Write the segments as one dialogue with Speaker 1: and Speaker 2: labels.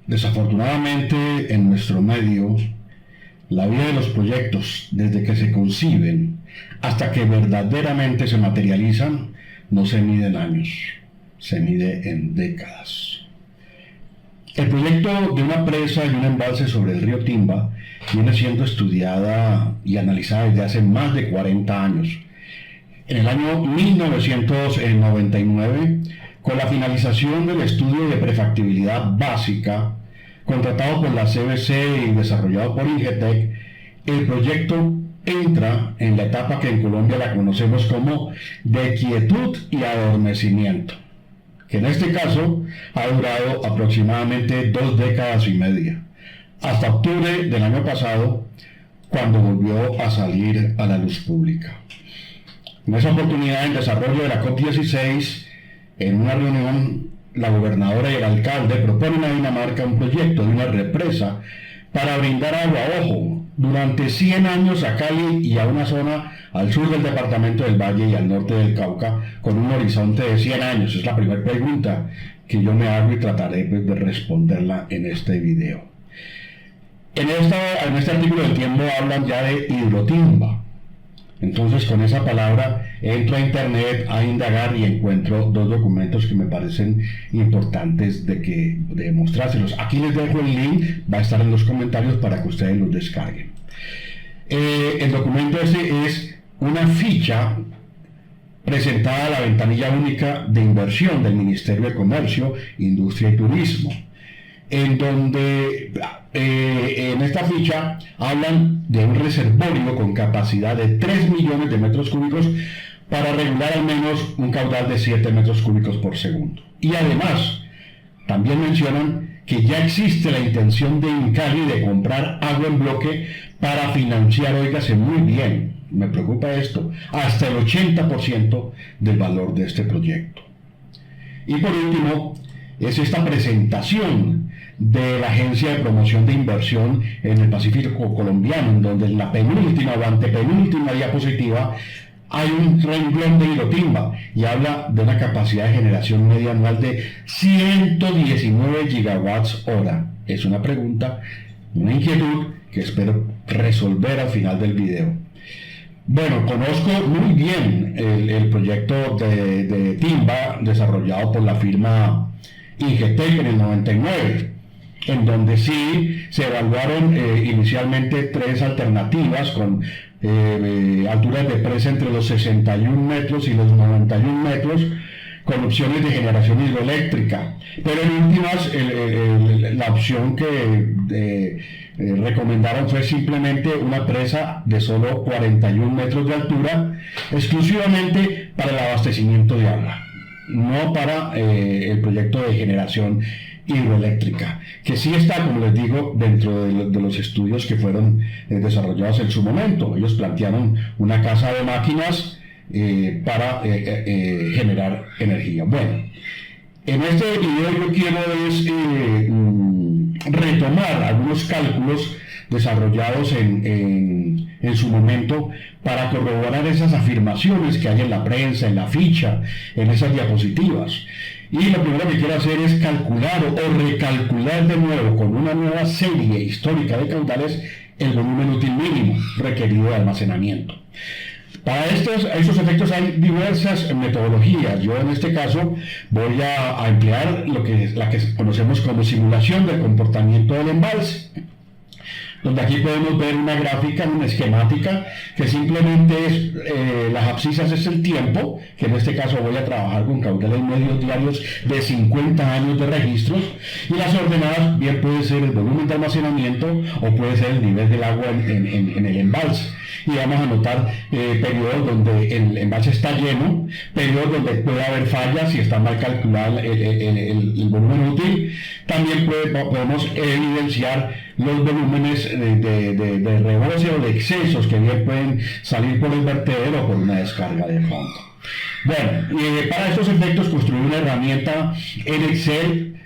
Speaker 1: Desafortunadamente, en nuestro medio, la vida de los proyectos, desde que se conciben hasta que verdaderamente se materializan, no se mide en años, se mide en décadas. El proyecto de una presa y un embalse sobre el río Timba viene siendo estudiada y analizada desde hace más de 40 años. En el año 1999, con la finalización del estudio de prefactibilidad básica, contratado por la CBC y desarrollado por Ingetec, el proyecto entra en la etapa que en Colombia la conocemos como de quietud y adormecimiento, que en este caso ha durado aproximadamente 2 décadas y media, hasta octubre del año pasado, cuando volvió a salir a la luz pública. En esa oportunidad, en desarrollo de la COP16, en una reunión, la gobernadora y el alcalde proponen a Dinamarca un proyecto de una represa para brindar agua, ojo, durante 100 años a Cali y a una zona al sur del departamento del Valle y al norte del Cauca, con un horizonte de 100 años. Es la primera pregunta que yo me hago y trataré de responderla en este video. En este artículo del Tiempo hablan ya de hidrotimba. Entonces, con esa palabra entro a internet a indagar y encuentro 2 documentos que me parecen importantes de mostrárselos. Aquí les dejo el link, va a estar en los comentarios para que ustedes los descarguen. El documento ese es una ficha presentada a la ventanilla única de inversión del Ministerio de Comercio, Industria y Turismo, en donde en esta ficha hablan de un reservorio con capacidad de 3 millones de metros cúbicos para regular al menos un caudal de 7 metros cúbicos por segundo. Y además, también mencionan que ya existe la intención de Incali de comprar agua en bloque para financiar, óigase muy bien, me preocupa esto, hasta el 80% del valor de este proyecto. Y por último, es esta presentación de la Agencia de Promoción de Inversión en el Pacífico Colombiano, en donde en la penúltima o antepenúltima diapositiva hay un renglón de hidrotimba y habla de una capacidad de generación media anual de 119 gigawatts hora. Es una pregunta, una inquietud que espero resolver al final del video. Bueno, conozco muy bien el proyecto de Timba desarrollado por la firma Ingetec en el 99, en donde sí se evaluaron inicialmente 3 alternativas con alturas de presa entre los 61 metros y los 91 metros, con opciones de generación hidroeléctrica, pero en últimas la opción que recomendaron fue simplemente una presa de solo 41 metros de altura, exclusivamente para el abastecimiento de agua, no para el proyecto de generación hidroeléctrica, que sí está, como les digo, dentro de los estudios que fueron desarrollados en su momento. Ellos plantearon una casa de máquinas para generar energía. Bueno, en este video yo quiero retomar algunos cálculos desarrollados en su momento para corroborar esas afirmaciones que hay en la prensa, en la ficha, en esas diapositivas. Y lo primero que quiero hacer es calcular o recalcular de nuevo con una nueva serie histórica de caudales el volumen útil mínimo requerido de almacenamiento. Para estos efectos hay diversas metodologías. Yo en este caso voy a emplear la que conocemos como simulación del comportamiento del embalse, donde aquí podemos ver una gráfica, una esquemática, que simplemente es, las abscisas es el tiempo, que en este caso voy a trabajar con caudales medios diarios de 50 años de registros, y las ordenadas bien puede ser el volumen de almacenamiento o puede ser el nivel del agua en el embalse. Y vamos a notar periodos donde el embalse está lleno, periodos donde puede haber fallas si está mal calculado el volumen útil. También podemos evidenciar los volúmenes de rebose o de excesos que bien pueden salir por el vertedero o por una descarga de fondo. Bueno, para estos efectos construí una herramienta en Excel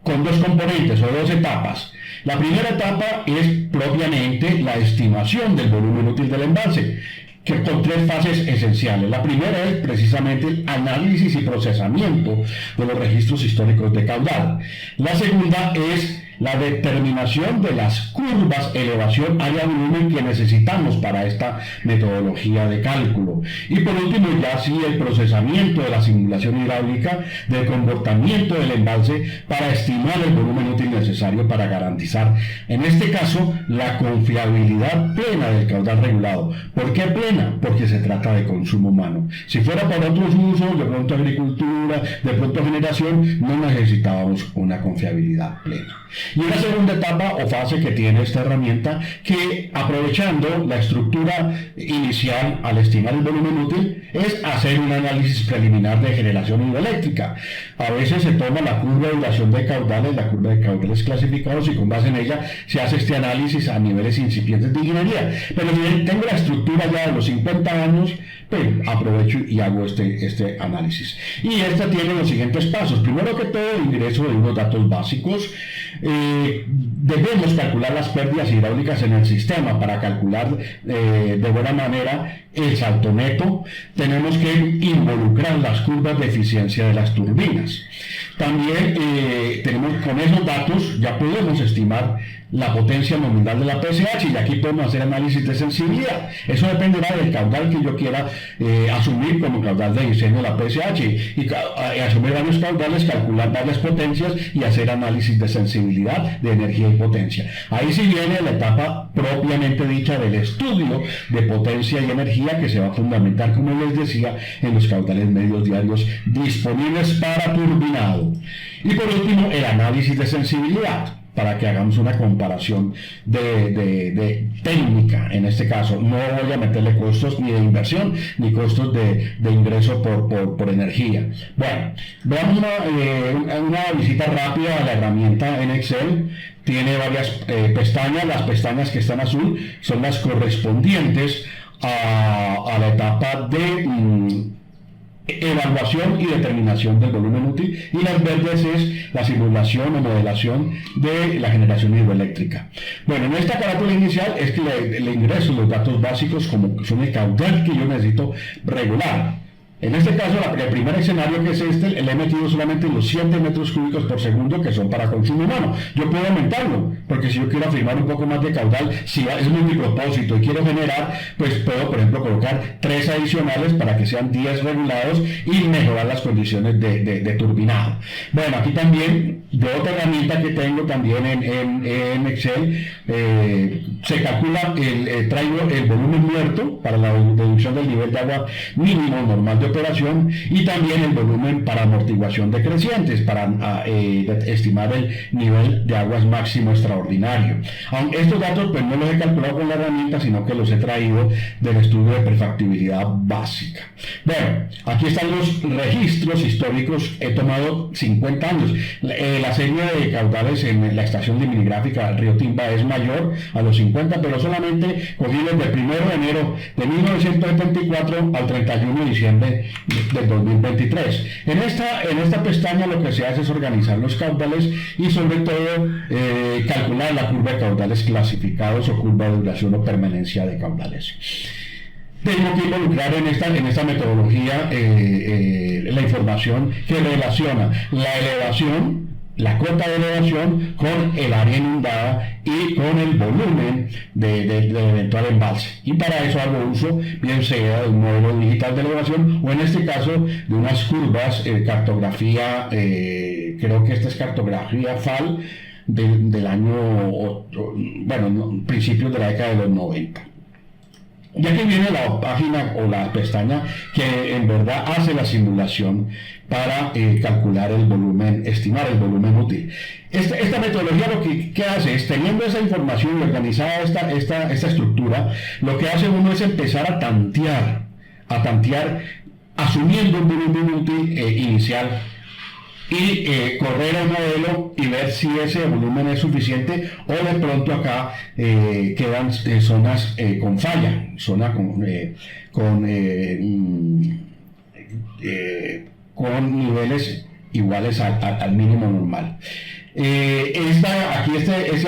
Speaker 1: con 2 componentes o 2 etapas. La primera etapa es propiamente la estimación del volumen útil del embalse, que con 3 fases esenciales. La primera es precisamente el análisis y procesamiento de los registros históricos de caudal. La segunda es la determinación de las curvas elevación área volumen que necesitamos para esta metodología de cálculo. Y por último, ya sí, el procesamiento de la simulación hidráulica del comportamiento del embalse para estimar el volumen útil necesario para garantizar, en este caso, la confiabilidad plena del caudal regulado. ¿Por qué plena? Porque se trata de consumo humano. Si fuera para otros usos, de pronto agricultura, de pronto generación, no necesitábamos una confiabilidad plena. Y una segunda etapa o fase que tiene esta herramienta, que aprovechando la estructura inicial al estimar el volumen útil, es hacer un análisis preliminar de generación hidroeléctrica. A veces se toma la curva de duración de caudales, la curva de caudales clasificados, y con base en ella se hace este análisis a niveles incipientes de ingeniería. Pero si tengo la estructura ya de los 50 años, pues aprovecho y hago este análisis. Y esta tiene los siguientes pasos. Primero que todo, el ingreso de unos datos básicos. Debemos calcular las pérdidas hidráulicas en el sistema para calcular de buena manera el salto neto. Tenemos que involucrar las curvas de eficiencia de las turbinas. También tenemos, con esos datos ya podemos estimar la potencia nominal de la PSH, y aquí podemos hacer análisis de sensibilidad. Eso dependerá del caudal que yo quiera asumir como caudal de diseño de la PSH, y asumir varios caudales, calcular varias potencias y hacer análisis de sensibilidad, de energía y potencia. Ahí sí viene la etapa propiamente dicha del estudio de potencia y energía, que se va a fundamentar, como les decía, en los caudales medios diarios disponibles para turbinado. Y por último, el análisis de sensibilidad, para que hagamos una comparación de técnica. En este caso, no voy a meterle costos ni de inversión, ni costos de ingreso por energía. Bueno, veamos una visita rápida a la herramienta en Excel. Tiene varias pestañas. Las pestañas que están azul son las correspondientes a la etapa de evaluación y determinación del volumen útil, y las verdes es la simulación o modelación de la generación hidroeléctrica. Bueno, en esta carátula inicial es que le ingreso los datos básicos, como son el caudal que yo necesito regular. En este caso, el primer escenario, que es este, le he metido solamente los 7 metros cúbicos por segundo, que son para consumo humano. Yo puedo aumentarlo, porque si yo quiero afirmar un poco más de caudal, si es multipropósito y quiero generar, pues puedo, por ejemplo, colocar 3 adicionales para que sean 10 regulados y mejorar las condiciones de turbinado. Bueno, aquí también, de otra herramienta que tengo también en Excel, se calcula, traigo el volumen muerto para la deducción del nivel de agua mínimo normal de operación, y también el volumen para amortiguación de crecientes, para estimar el nivel de aguas máximo extraordinario. Aunque estos datos pues no los he calculado con la herramienta, sino que los he traído del estudio de prefactibilidad básica. Bueno, aquí están los registros históricos. He tomado 50 años. La serie de caudales en la estación limigráfica Río Timba es mayor a los 50, pero solamente cogí desde el 1 de enero de 1974 al 31 de diciembre del 2023. En esta pestaña lo que se hace es organizar los caudales y sobre todo calcular la curva de caudales clasificados o curva de duración o permanencia de caudales. Tengo que involucrar en esta metodología la información que relaciona la elevación, la cota de elevación, con el área inundada y con el volumen del eventual embalse. Y para eso hago uso, bien sea de un modelo digital de elevación, o en este caso de unas curvas, cartografía, creo que esta es cartografía FAL del año, principios de la década de los 90. Y aquí viene la página o la pestaña que en verdad hace la simulación para calcular el volumen, estimar el volumen útil. Esta metodología lo que hace es, teniendo esa información y organizada esta estructura, lo que hace uno es empezar a tantear, asumiendo un volumen útil inicial, y correr el modelo y ver si ese volumen es suficiente, o de pronto acá quedan zonas con falla, zonas con niveles iguales al mínimo normal. Este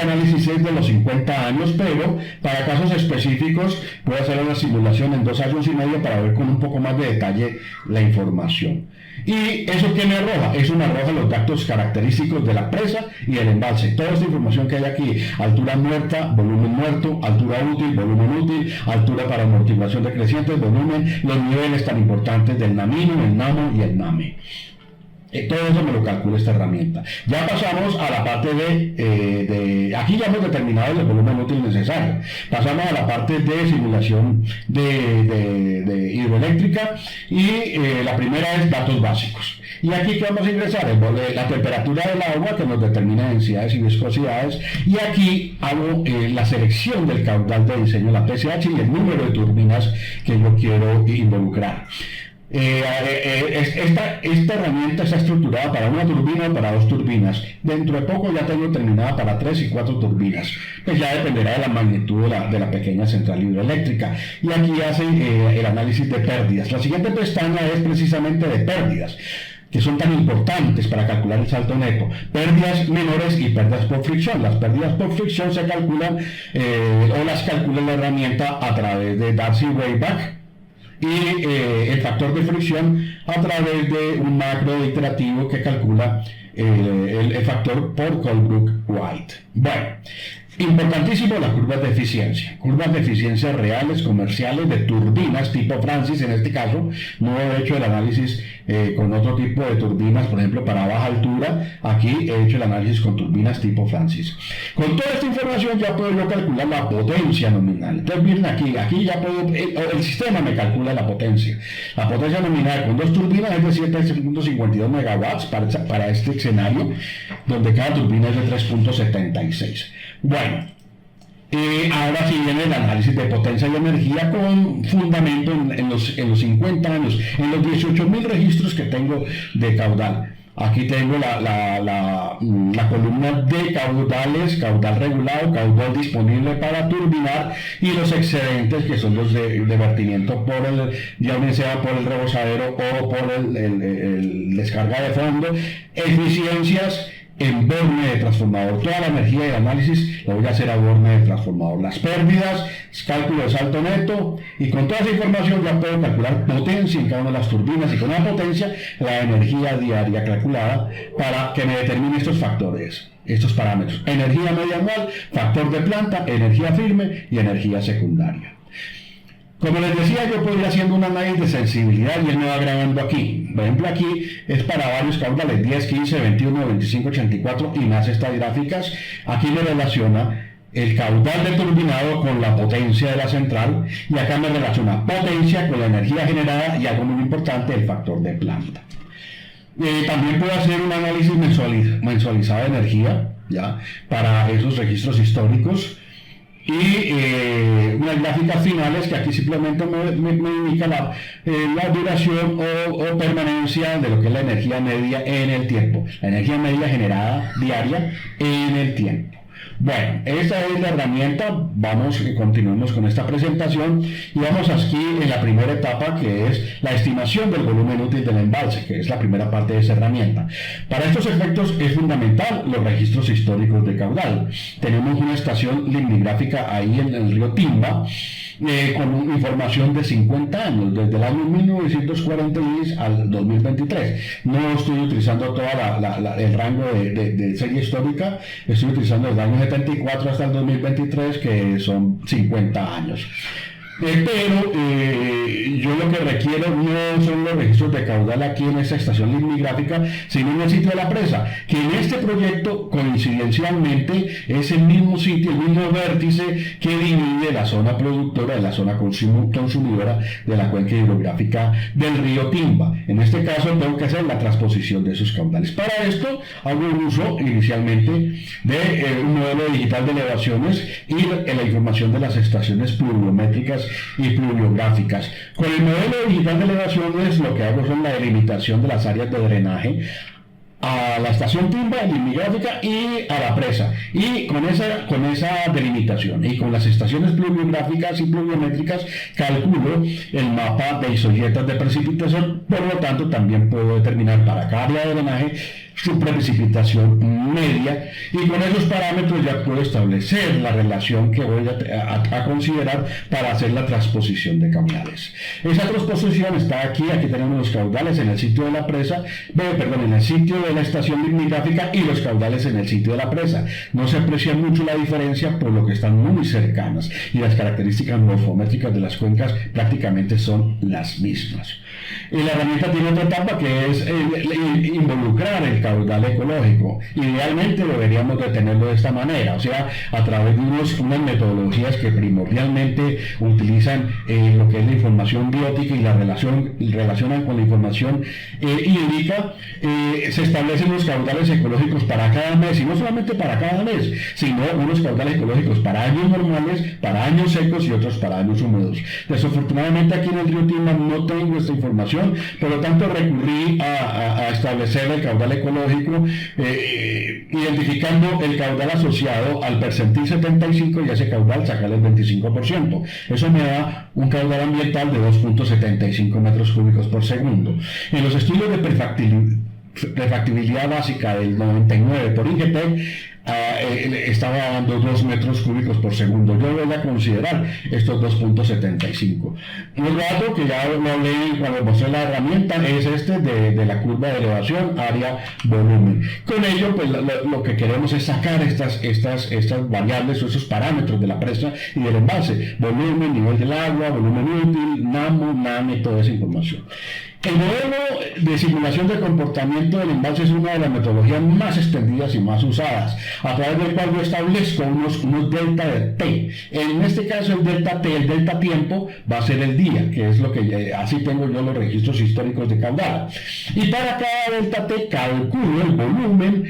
Speaker 1: análisis es de los 50 años, pero para casos específicos puedo hacer una simulación en 2 años y medio para ver con un poco más de detalle la información. ¿Y eso qué me arroja? Eso me arroja los datos característicos de la presa y del embalse. Toda esta información que hay aquí: altura muerta, volumen muerto, altura útil, volumen útil, altura para amortiguación decreciente, volumen, los niveles tan importantes del NAMINO, el NAMO y el NAME. Todo eso me lo calcula esta herramienta. Ya pasamos a la parte aquí ya hemos determinado el volumen útil necesario. Pasamos a la parte de simulación de hidroeléctrica y la primera es datos básicos. Y aquí que vamos a ingresar la temperatura del agua, que nos determina densidades y viscosidades, y aquí hago la selección del caudal de diseño, la PSH, y el número de turbinas que yo quiero involucrar. Esta herramienta está estructurada para una turbina o para dos turbinas. Dentro de poco ya tengo terminada para 3 y 4 turbinas. Pues ya dependerá de la magnitud de la pequeña central hidroeléctrica. Y aquí hace el análisis de pérdidas. La siguiente pestaña es precisamente de pérdidas, que son tan importantes para calcular el salto neto: pérdidas menores y pérdidas por fricción. Las pérdidas por fricción se calculan o las calcula la herramienta a través de Darcy-Weisbach, y el factor de fricción a través de un macro iterativo que calcula el factor por Colebrook-White. Bueno, importantísimo las curvas de eficiencia reales, comerciales, de turbinas tipo Francis. En este caso no he hecho el análisis con otro tipo de turbinas, por ejemplo para baja altura. Aquí he hecho el análisis con turbinas tipo Francis. Con toda esta información ya puedo yo calcular la potencia nominal. Entonces miren aquí ya puedo, el sistema me calcula la potencia nominal con dos turbinas es de 7.52 megawatts para este escenario, donde cada turbina es de 3.76. Bueno, ahora sí viene el análisis de potencia y energía con fundamento en los 50 años, en los 18.000 registros que tengo de caudal. Aquí tengo la columna de caudales: caudal regulado, caudal disponible para turbinar, y los excedentes, que son los de vertimiento ya bien sea por el rebosadero o por el descarga de fondo, eficiencias en borne de transformador. Toda la energía y el análisis lo voy a hacer a borne de transformador. Las pérdidas, cálculo de salto neto, y con toda esa información ya puedo calcular potencia en cada una de las turbinas, y con la potencia la energía diaria calculada, para que me determine estos factores, estos parámetros: energía media anual, factor de planta, energía firme y energía secundaria. Como les decía, yo podría ir haciendo un análisis de sensibilidad y él me va grabando aquí. Por ejemplo, aquí es para varios caudales: 10, 15, 21, 25, 84 y más estas gráficas. Aquí me relaciona el caudal de turbinado con la potencia de la central, y acá me relaciona potencia con la energía generada y, algo muy importante, el factor de planta. También puedo hacer un análisis mensualizado de energía para esos registros históricos. Y unas gráficas finales que aquí simplemente me indica la duración o permanencia de lo que es la energía media en el tiempo, la energía media generada diaria en el tiempo. Bueno, esta es la herramienta. Continuemos con esta presentación y vamos aquí en la primera etapa, que es la estimación del volumen útil del embalse, que es la primera parte de esa herramienta. Para estos efectos es fundamental los registros históricos de caudal. Tenemos una estación limnigráfica ahí en el río Timba, con información de 50 años, desde el año 1946 al 2023. No estoy utilizando todo el rango de serie histórica, estoy utilizando desde el año 74 hasta el 2023, que son 50 años. Pero yo lo que requiero no son los registros de caudal aquí en esta estación limnigráfica, sino en el sitio de la presa, que en este proyecto coincidencialmente es el mismo sitio, el mismo vértice que divide la zona productora de la zona consumidora de la cuenca hidrográfica del río Timba. En este caso tengo que hacer la transposición de esos caudales. Para esto hago uso inicialmente de un modelo digital de elevaciones y la información de las estaciones pluviométricas y pluviográficas. Con el modelo digital de elevaciones lo que hago son la delimitación de las áreas de drenaje a la estación Timba limnigráfica y a la presa, y con esa delimitación y con las estaciones pluviográficas y pluviométricas calculo el mapa de isoyetas de precipitación. Por lo tanto, también puedo determinar para cada área de drenaje su precipitación media, y con esos parámetros ya puedo establecer la relación que voy a considerar para hacer la transposición de caudales. Esa transposición está aquí tenemos los caudales en el sitio de la presa, en el sitio de la estación limígrafica, y los caudales en el sitio de la presa. No se aprecia mucho la diferencia por lo que están muy cercanas, y las características morfométricas de las cuencas prácticamente son las mismas. La herramienta tiene otra etapa, que es involucrar el caudal ecológico. Idealmente deberíamos de tenerlo de esta manera, o sea, a través de unas metodologías que primordialmente utilizan lo que es la información biótica y la relacionan con la información hídrica. Se establecen los caudales ecológicos para cada mes, y no solamente para cada mes, sino unos caudales ecológicos para años normales, para años secos y otros para años húmedos. Desafortunadamente aquí en el río Timba no tengo esta información, por lo tanto recurrí a establecer el caudal ecológico, identificando el caudal asociado al percentil 75, y a ese caudal sacarle el 25%. Eso me da un caudal ambiental de 2.75 metros cúbicos por segundo. En los estudios de prefactibilidad básica del 99 por INGETEC, estaba dando 2 metros cúbicos por segundo. Yo voy a considerar estos 2.75. Un dato que ya lo hablé cuando mostré la herramienta es este de la curva de elevación, área, volumen. Con ello, pues lo que queremos es sacar estas variables o esos parámetros de la presa y del embalse: volumen, nivel del agua, volumen útil, NAMO, NAME, toda esa información. El modelo de simulación de comportamiento del embalse es una de las metodologías más extendidas y más usadas, a través del cual yo establezco unos delta de T. En este caso el delta T, el delta tiempo, va a ser el día, que es lo que así tengo yo los registros históricos de caudal. Y para cada delta T calculo el volumen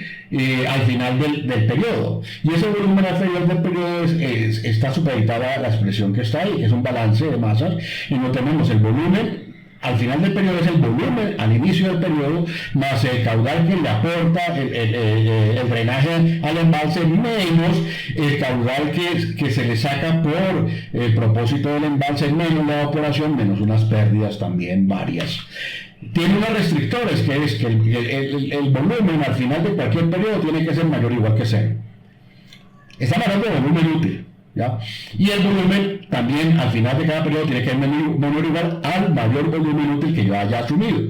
Speaker 1: al final del periodo. Y ese volumen al final del periodo está supeditada a la expresión que está ahí, que es un balance de masas, y no tenemos el volumen al final del periodo, es el volumen al inicio del periodo, más el caudal que le aporta el drenaje al embalse, menos el caudal que se le saca por el propósito del embalse, menos la evaporación, menos unas pérdidas también varias. Tiene unos restrictores, que es que el volumen al final de cualquier periodo tiene que ser mayor o igual que 0. Estamos hablando de volumen útil, ¿ya? Y el volumen también al final de cada periodo tiene que ser menor o igual al mayor volumen útil que yo haya asumido,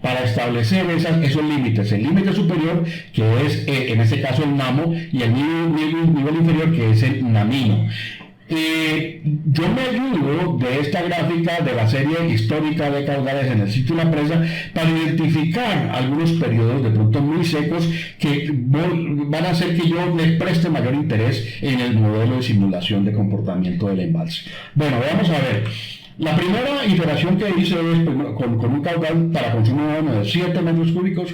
Speaker 1: para establecer esos límites. El límite superior, que es en este caso el NAMO, y el nivel inferior, que es el NAMINO. Yo me ayudo de esta gráfica de la serie histórica de caudales en el sitio de la presa para identificar algunos periodos de pronto muy secos que van a hacer que yo les preste mayor interés en el modelo de simulación de comportamiento del embalse. Bueno, vamos a ver. La primera iteración que hice es con un caudal para consumo humano de 7 metros cúbicos,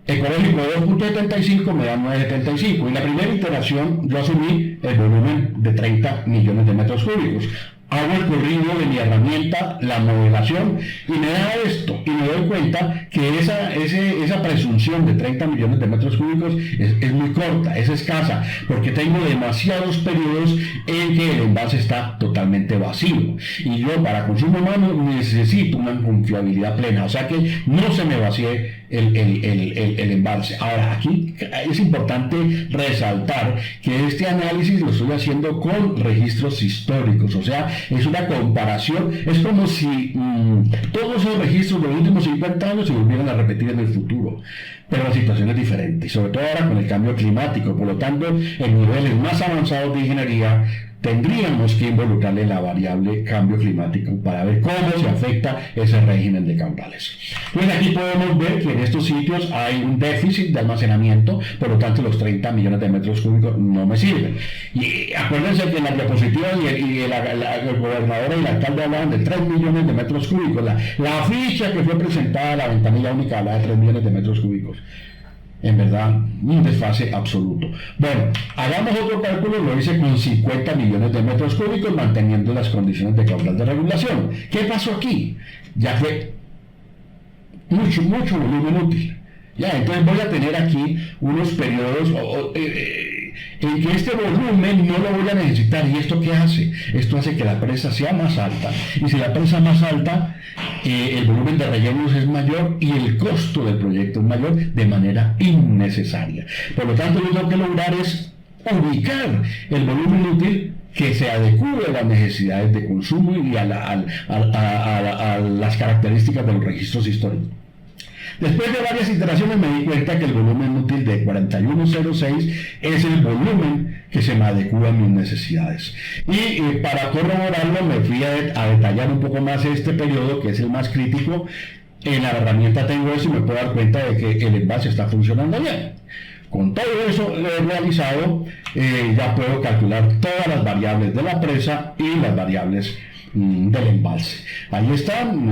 Speaker 1: ecológico de 2.75 me da 9.75, y la primera iteración yo asumí el volumen de 30 millones de metros cúbicos. Hago el corrido de mi herramienta, la modelación, y me da esto, y me doy cuenta que esa presunción de 30 millones de metros cúbicos es muy corta, es escasa, porque tengo demasiados periodos en que el embalse está totalmente vacío, y yo para consumo humano necesito una confiabilidad plena, o sea que no se me vacíe el embalse. Ahora, aquí es importante resaltar que este análisis lo estoy haciendo con registros históricos, o sea, es una comparación, es como si todos esos registros de los últimos 50 años se volvieran a repetir en el futuro, pero la situación es diferente, y sobre todo ahora con el cambio climático. Por lo tanto, en niveles más avanzados de ingeniería tendríamos que involucrarle la variable cambio climático para ver cómo se afecta ese régimen de caudales. Pues aquí podemos ver que en estos sitios hay un déficit de almacenamiento, por lo tanto los 30 millones de metros cúbicos no me sirven. Y acuérdense que en la diapositiva el gobernador y el alcalde hablaban de 3 millones de metros cúbicos. La ficha que fue presentada a la ventanilla única hablaba de 3 millones de metros cúbicos. En verdad, un desfase absoluto. Bueno, hagamos otro cálculo, lo hice con 50 millones de metros cúbicos, manteniendo las condiciones de caudal de regulación. ¿Qué pasó aquí? Ya fue mucho volumen útil. Ya, entonces voy a tener aquí unos periodos, en que este volumen no lo voy a necesitar. ¿Y esto qué hace? Esto hace que la presa sea más alta. Y si la presa es más alta, el volumen de rellenos es mayor y el costo del proyecto es mayor de manera innecesaria. Por lo tanto, lo que tengo que lograr es ubicar el volumen útil que se adecue a las necesidades de consumo y a las características de los registros históricos. Después de varias iteraciones me di cuenta que el volumen útil de 4106 es el volumen que se me adecua a mis necesidades. Y para corroborarlo me fui a detallar un poco más este periodo, que es el más crítico. En la herramienta tengo eso y me puedo dar cuenta de que el envase está funcionando bien. Con todo eso realizado, ya puedo calcular todas las variables de la presa y las variables del embalse. Ahí están,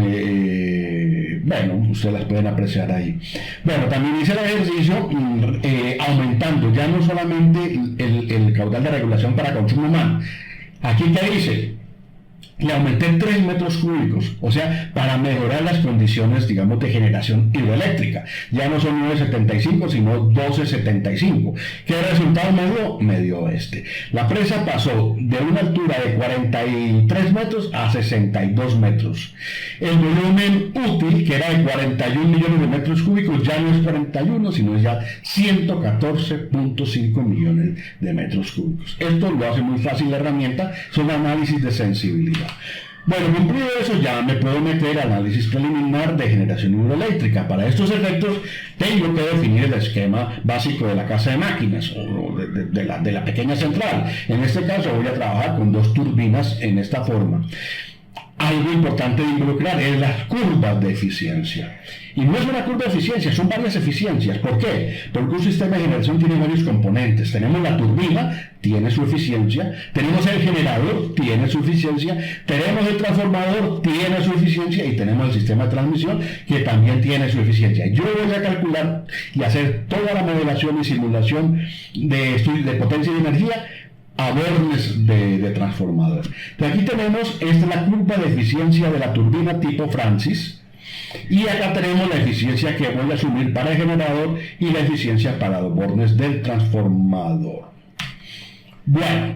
Speaker 1: bueno, ustedes las pueden apreciar ahí. Bueno, también hice el ejercicio aumentando ya no solamente el caudal de regulación para consumo humano. Aquí, ¿qué dice? Le aumenté 3 metros cúbicos, o sea, para mejorar las condiciones, digamos, de generación hidroeléctrica. Ya no son 9,75, sino 12,75. ¿Qué resultado me dio? Me dio este. La presa pasó de una altura de 43 metros a 62 metros. El volumen útil, que era de 41 millones de metros cúbicos, ya no es 41, sino es ya 114,5 millones de metros cúbicos. Esto lo hace muy fácil la herramienta, son análisis de sensibilidad. Bueno, cumplido eso, ya me puedo meter al análisis preliminar de generación hidroeléctrica. Para estos efectos tengo que definir el esquema básico de la casa de máquinas o de la pequeña central. En este caso voy a trabajar con 2 turbinas en esta forma. Algo importante de involucrar es las curvas de eficiencia. Y no es una curva de eficiencia, son varias eficiencias. ¿Por qué? Porque un sistema de generación tiene varios componentes. Tenemos la turbina, tiene su eficiencia. Tenemos el generador, tiene su eficiencia. Tenemos el transformador, tiene su eficiencia. Y tenemos el sistema de transmisión, que también tiene su eficiencia. Yo voy a calcular y hacer toda la modelación y simulación de potencia y de energía a bornes de transformador. Entonces aquí tenemos, esta es la curva de eficiencia de la turbina tipo Francis, y acá tenemos la eficiencia que voy a asumir para el generador y la eficiencia para los bornes del transformador. Bueno,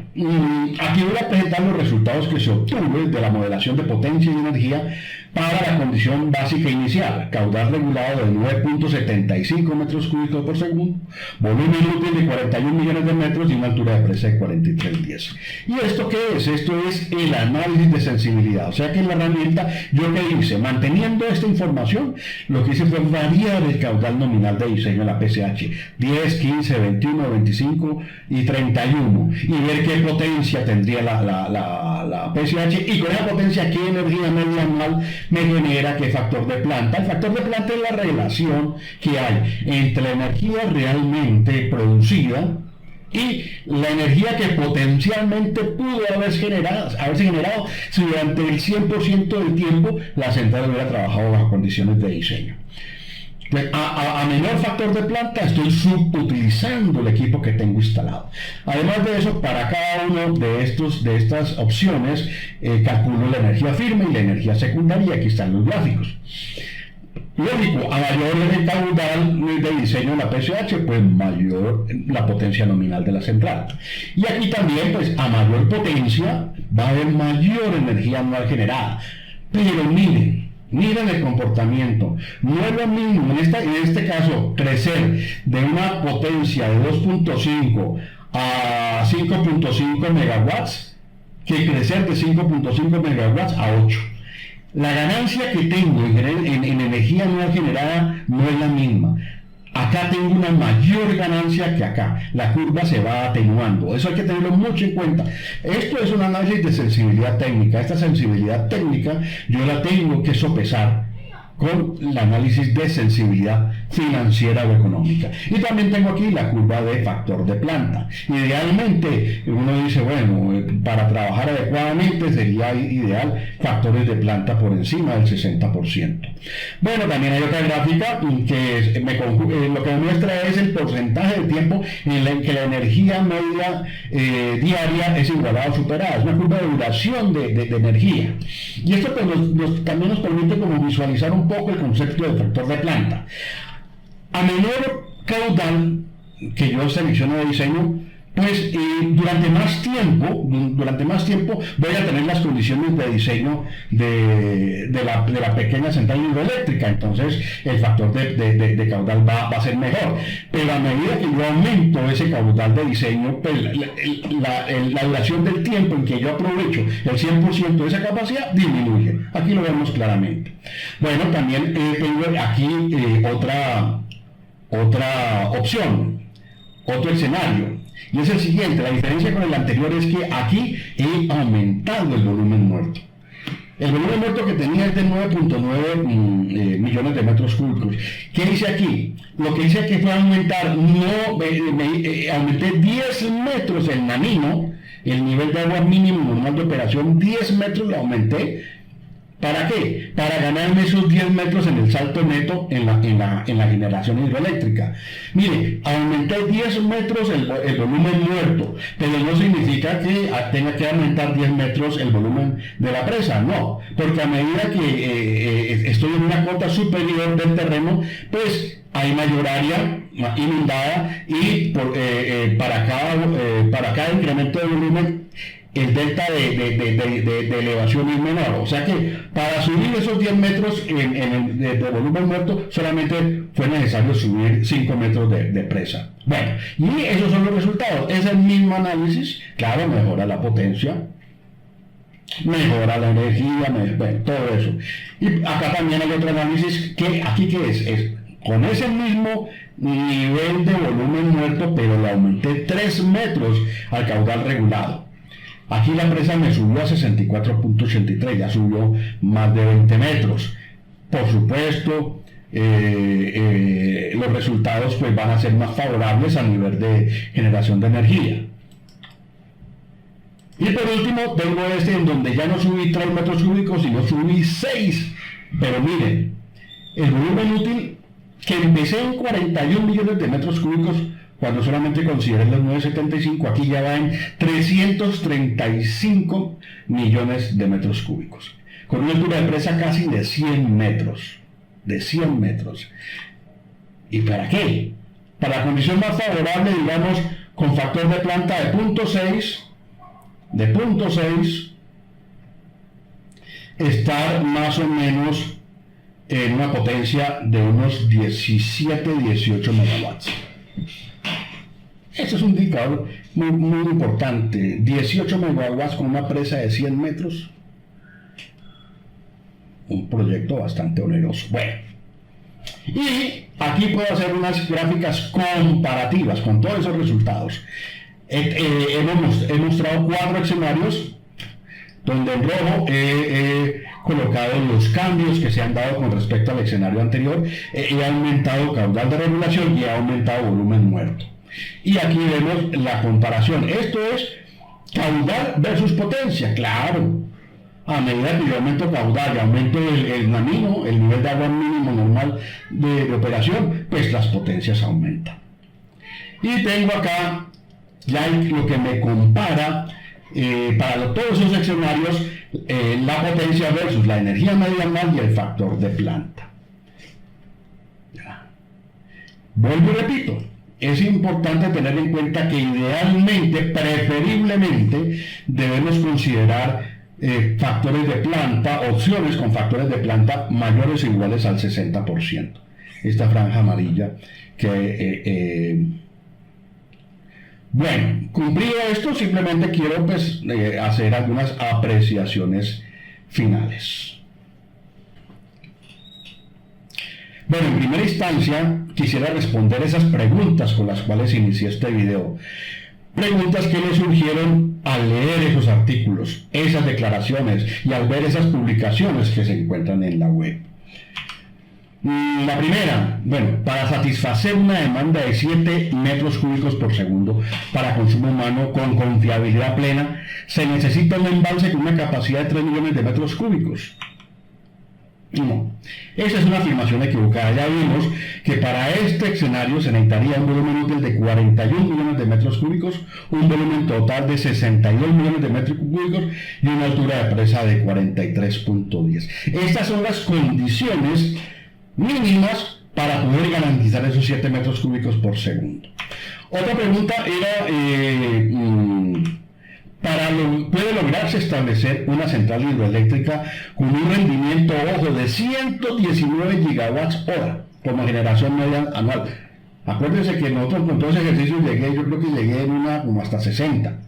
Speaker 1: aquí voy a presentar los resultados que se obtuvo de la modelación de potencia y energía para la condición básica inicial, caudal regulado de 9,75 metros cúbicos por segundo, volumen útil de 41 millones de metros y una altura de presa de 43,10. ¿Y esto qué es? Esto es el análisis de sensibilidad. O sea que en la herramienta, ¿yo qué hice? Manteniendo esta información, lo que hice fue variar el caudal nominal de diseño de la PCH, 10, 15, 21, 25 y 31, y ver qué potencia tendría la PCH, y con esa potencia qué energía media anual me genera, qué factor de planta. El factor de planta es la relación que hay entre la energía realmente producida y la energía que potencialmente pudo haberse generado si durante el 100% del tiempo la central hubiera trabajado bajo condiciones de diseño. Pues a menor factor de planta estoy subutilizando el equipo que tengo instalado. Además de eso, para cada uno de estas opciones calculo la energía firme y la energía secundaria. Aquí están los gráficos. Lógico, a mayor el caudal de diseño de la PCH, pues mayor la potencia nominal de la central. Y aquí también, pues a mayor potencia va a haber mayor energía anual generada. Pero miren el comportamiento. No es lo mismo, en este caso, crecer de una potencia de 2,5 a 5,5 megawatts que crecer de 5,5 megawatts a 8. La ganancia que tengo en energía anual generada no es la misma. Acá tengo una mayor ganancia que acá. La curva se va atenuando. Eso hay que tenerlo mucho en cuenta. Esto es un análisis de sensibilidad técnica. Esta sensibilidad técnica yo la tengo que sopesar con el análisis de sensibilidad financiera o económica. Y también tengo aquí la curva de factor de planta. Idealmente, uno dice, bueno, para trabajar adecuadamente sería ideal factores de planta por encima del 60%. Bueno, también hay otra gráfica que lo que me muestra es el porcentaje de tiempo en el que la energía media diaria es igualada o superada. Es una curva de duración de energía. Y esto pues, también nos permite como visualizar un poco el concepto del factor de planta. A menor caudal que yo selecciono de diseño, pues durante más tiempo voy a tener las condiciones de diseño de la pequeña central hidroeléctrica, entonces el factor de caudal va a ser mejor, pero a medida que yo aumento ese caudal de diseño, pues la duración del tiempo en que yo aprovecho el 100% de esa capacidad disminuye. Aquí lo vemos claramente. Bueno, también tengo aquí otra opción, otro escenario. Y es el siguiente: la diferencia con el anterior es que aquí he aumentado el volumen muerto. El volumen muerto que tenía es de 9.9 millones de metros cúbicos. ¿Qué hice aquí? Lo que hice aquí fue aumentar, aumenté 10 metros el nanino, el nivel de agua mínimo normal de operación, 10 metros lo aumenté. ¿Para qué? Para ganarme esos 10 metros en el salto neto en la generación hidroeléctrica. Mire, aumenté 10 metros el volumen muerto, pero no significa que tenga que aumentar 10 metros el volumen de la presa, no, porque a medida que estoy en una cota superior del terreno, pues hay mayor área inundada y para cada incremento de volumen, el delta de elevación es menor. O sea que para subir esos 10 metros de volumen muerto solamente fue necesario subir 5 metros de presa. Bueno, y esos son los resultados. Es el mismo análisis, claro, mejora la potencia, mejora la energía, bueno, todo eso. Y acá también hay otro análisis que aquí que es con ese mismo nivel de volumen muerto, pero le aumenté 3 metros al caudal regulado. Aquí la presa me subió a 64.83, ya subió más de 20 metros. Por supuesto, los resultados pues van a ser más favorables a nivel de generación de energía. Y por último tengo en donde ya no subí 3 metros cúbicos, sino subí 6. Pero miren, el volumen útil que empecé en 41 millones de metros cúbicos, cuando solamente consideré los 975, aquí ya va en 335 millones de metros cúbicos, con una altura de presa casi de 100 metros. De 100 metros. ¿Y para qué? Para la condición más favorable, digamos, con factor de planta de 0.6, estar más o menos en una potencia de unos 17-18 megawatts. Este es un indicador muy importante. 18 megawatts con una presa de 100 metros. Un proyecto bastante oneroso. Bueno, y aquí puedo hacer unas gráficas comparativas con todos esos resultados. He mostrado 4 escenarios donde en rojo he colocado los cambios que se han dado con respecto al escenario anterior. He aumentado caudal de regulación y he aumentado volumen muerto. Y aquí vemos la comparación. Esto es caudal versus potencia. Claro, a medida que yo aumento caudal y aumento el nanino, el nivel de agua mínimo normal de operación, pues las potencias aumentan. Y tengo acá ya lo que me compara para todos esos escenarios, la potencia versus la energía medianal y el factor de planta. Ya. Vuelvo y repito. Es importante tener en cuenta que idealmente, preferiblemente, debemos considerar factores de planta, opciones con factores de planta mayores o iguales al 60%. Esta franja amarilla que... bueno, cumplido esto, simplemente quiero pues, hacer algunas apreciaciones finales. Bueno, en primera instancia, quisiera responder esas preguntas con las cuales inicié este video. Preguntas que me surgieron al leer esos artículos, esas declaraciones y al ver esas publicaciones que se encuentran en la web. La primera, bueno, para satisfacer una demanda de 7 metros cúbicos por segundo para consumo humano con confiabilidad plena, se necesita un embalse con una capacidad de 3 millones de metros cúbicos. No, esa es una afirmación equivocada. Ya vimos que para este escenario se necesitaría un volumen útil de 41 millones de metros cúbicos, un volumen total de 62 millones de metros cúbicos y una altura de presa de 43.10. Estas son las condiciones mínimas para poder garantizar esos 7 metros cúbicos por segundo. Otra pregunta era, ¿puede lograrse establecer una central hidroeléctrica con un rendimiento, ojo, de 119 gigawatts hora como generación media anual? Acuérdense que nosotros con todos los ejercicios yo creo que llegué en una como hasta 60.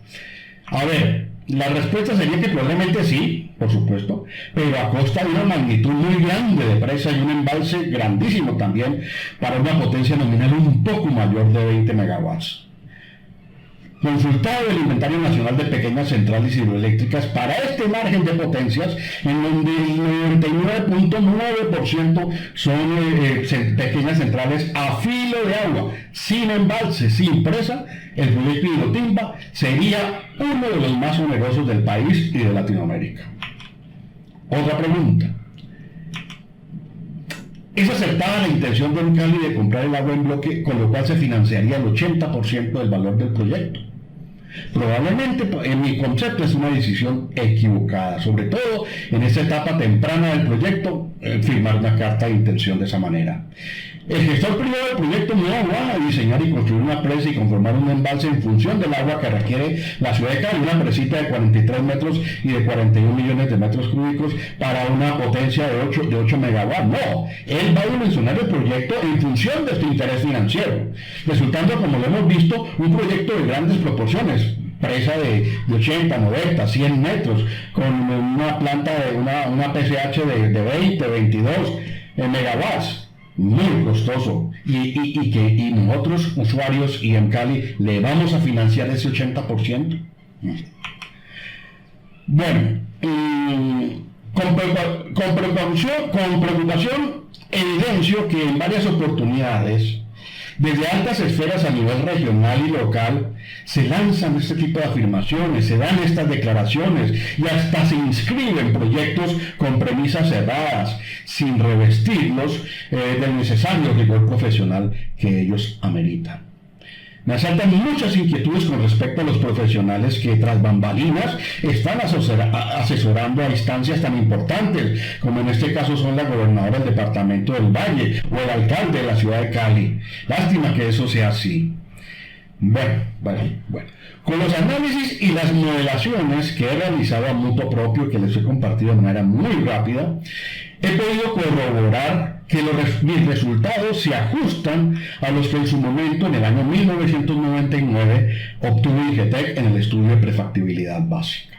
Speaker 1: A ver, la respuesta sería que probablemente sí, por supuesto, pero a costa de una magnitud muy grande de presa y un embalse grandísimo también para una potencia nominal un poco mayor de 20 megawatts. Consultado el Inventario Nacional de Pequeñas Centrales Hidroeléctricas, para este margen de potencias, en donde el 99.9% son pequeñas centrales a filo de agua, sin embalse, sin presa, el proyecto Hidrotimba sería uno de los más onerosos del país y de Latinoamérica. Otra pregunta. ¿Es acertada la intención de Encali de comprar el agua en bloque, con lo cual se financiaría el 80% del valor del proyecto? Probablemente, en mi concepto, es una decisión equivocada, sobre todo en esta etapa temprana del proyecto, firmar una carta de intención de esa manera. El gestor privado del proyecto no va a diseñar y construir una presa y conformar un embalse en función del agua que requiere la ciudad de Cali, una presita de 43 metros y de 41 millones de metros cúbicos para una potencia de 8 megawatts. No, él va a dimensionar el proyecto en función de su interés financiero, resultando, como lo hemos visto, un proyecto de grandes proporciones. Presa de 80, 90, 100 metros, con una planta de una PCH de 20, 22 megawatts. Muy costoso, y nosotros usuarios y en Cali le vamos a financiar ese 80%. Bueno, con preocupación evidencio que en varias oportunidades, desde altas esferas a nivel regional y local, se lanzan este tipo de afirmaciones, se dan estas declaraciones y hasta se inscriben proyectos con premisas cerradas, sin revestirlos del necesario rigor profesional que ellos ameritan. Me asaltan muchas inquietudes con respecto a los profesionales que tras bambalinas están asesorando a instancias tan importantes, como en este caso son la gobernadora del departamento del Valle o el alcalde de la ciudad de Cali. Lástima que eso sea así. Bueno. Con los análisis y las modelaciones que he realizado a mutuo propio, que les he compartido de manera muy rápida, he podido corroborar que mis resultados se ajustan a los que en su momento, en el año 1999, obtuvo INGETEC en el estudio de prefactibilidad básica.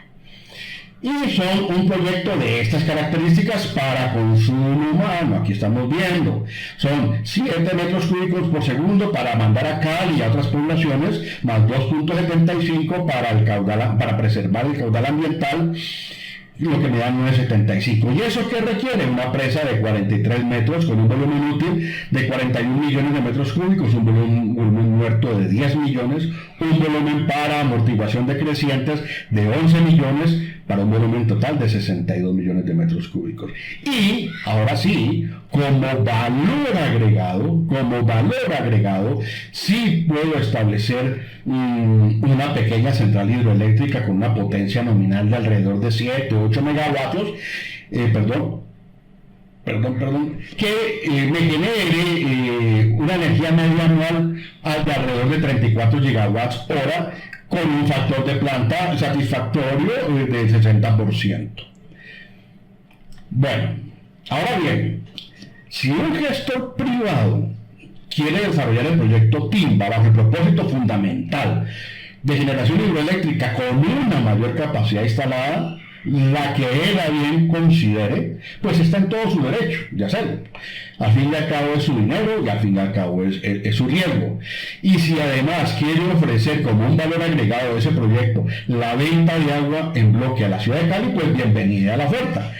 Speaker 1: Y son un proyecto de estas características para consumo humano. Aquí estamos viendo, son 7 metros cúbicos por segundo para mandar a Cali y a otras poblaciones, más 2.75 para preservar el caudal ambiental, lo que me da 9.75. ¿Y eso qué requiere? Una presa de 43 metros con un volumen útil de 41 millones de metros cúbicos, un volumen muerto de 10 millones, un volumen para amortiguación de crecientes de 11 millones, para un volumen total de 62 millones de metros cúbicos. Y, ahora sí, como valor agregado, sí puedo establecer una pequeña central hidroeléctrica con una potencia nominal de alrededor de 7 o 8 megavatios, que me genere una energía media anual de alrededor de 34 gigawatts hora, con un factor de planta satisfactorio del 60%. Bueno, ahora bien, si un gestor privado quiere desarrollar el proyecto Timba bajo el propósito fundamental de generación hidroeléctrica con una mayor capacidad instalada, la que él a bien considere, pues está en todo su derecho de hacerlo. Al fin y al cabo es su dinero y al fin y al cabo es su riesgo. Y si además quiere ofrecer como un valor agregado de ese proyecto la venta de agua en bloque a la ciudad de Cali, pues bienvenida a la oferta.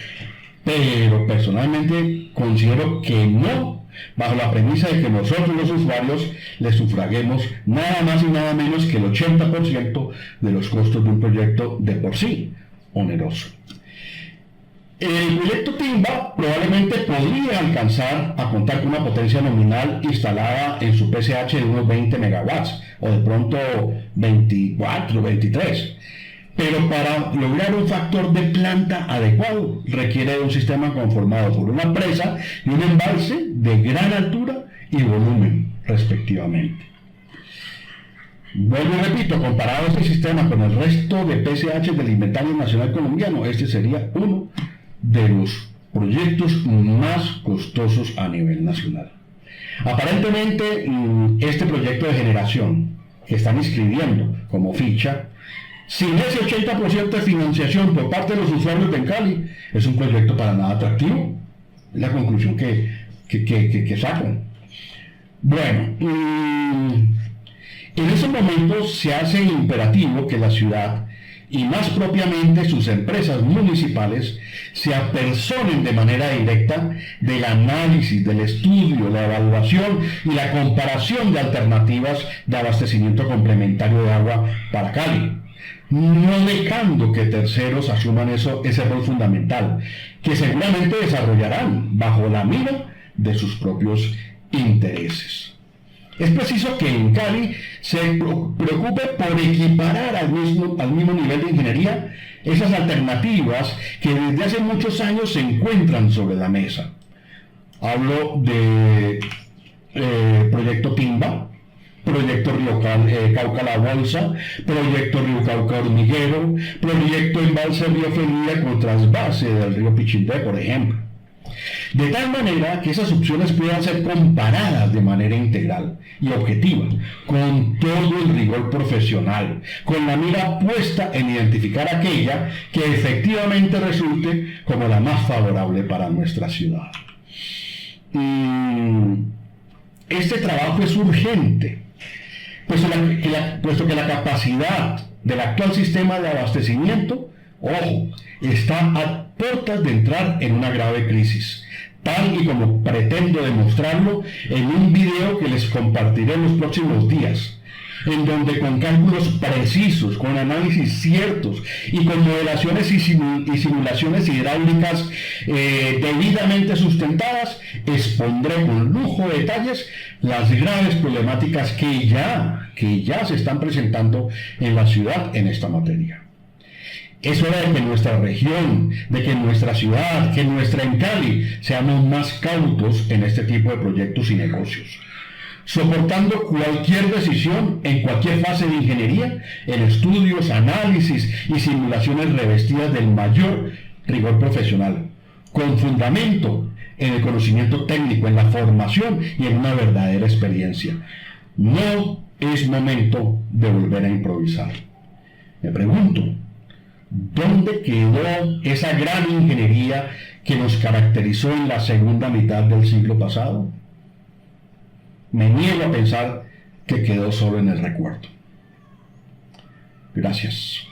Speaker 1: Pero personalmente considero que no, bajo la premisa de que nosotros los usuarios le sufraguemos nada más y nada menos que el 80% de los costos de un proyecto de por sí oneroso. El proyecto Timba probablemente podría alcanzar a contar con una potencia nominal instalada en su PCH de unos 20 megawatts o de pronto 24, 23. Pero para lograr un factor de planta adecuado requiere de un sistema conformado por una presa y un embalse de gran altura y volumen respectivamente. Vuelvo y repito, comparado este sistema con el resto de PCH del inventario nacional colombiano, este sería uno de los proyectos más costosos a nivel nacional. Aparentemente, este proyecto de generación que están inscribiendo como ficha, sin ese 80% de financiación por parte de los usuarios de Cali, es un proyecto para nada atractivo. Es la conclusión que saco. Bueno, en esos momentos se hace imperativo que la ciudad, y más propiamente sus empresas municipales, se apersonen de manera directa del análisis, del estudio, la evaluación y la comparación de alternativas de abastecimiento complementario de agua para Cali, no dejando que terceros asuman ese rol fundamental, que seguramente desarrollarán bajo la mira de sus propios intereses. Es preciso que en Cali se preocupe por equiparar al mismo nivel de ingeniería esas alternativas que desde hace muchos años se encuentran sobre la mesa. Hablo de Proyecto Timba, Proyecto Río Cauca La Bolsa, Proyecto Río Cauca Hormiguero, Proyecto Embalse Río Florida con trasvase del río Pichindé, por ejemplo. De tal manera que esas opciones puedan ser comparadas de manera integral y objetiva, con todo el rigor profesional, con la mira puesta en identificar aquella que efectivamente resulte como la más favorable para nuestra ciudad. Este trabajo es urgente, puesto que la capacidad del actual sistema de abastecimiento, ojo, está a puertas de entrar en una grave crisis, tal y como pretendo demostrarlo en un video que les compartiré en los próximos días, en donde con cálculos precisos, con análisis ciertos y con modelaciones y simulaciones hidráulicas debidamente sustentadas, expondré con lujo de detalles las graves problemáticas que ya se están presentando en la ciudad en esta materia. Es hora de que nuestra región, de que nuestra ciudad, que nuestra Cali, seamos más cautos en este tipo de proyectos y negocios, soportando cualquier decisión en cualquier fase de ingeniería, en estudios, análisis y simulaciones revestidas del mayor rigor profesional, con fundamento en el conocimiento técnico, en la formación y en una verdadera experiencia. No es momento de volver a improvisar. Me pregunto, ¿dónde quedó esa gran ingeniería que nos caracterizó en la segunda mitad del siglo pasado? Me niego a pensar que quedó solo en el recuerdo. Gracias.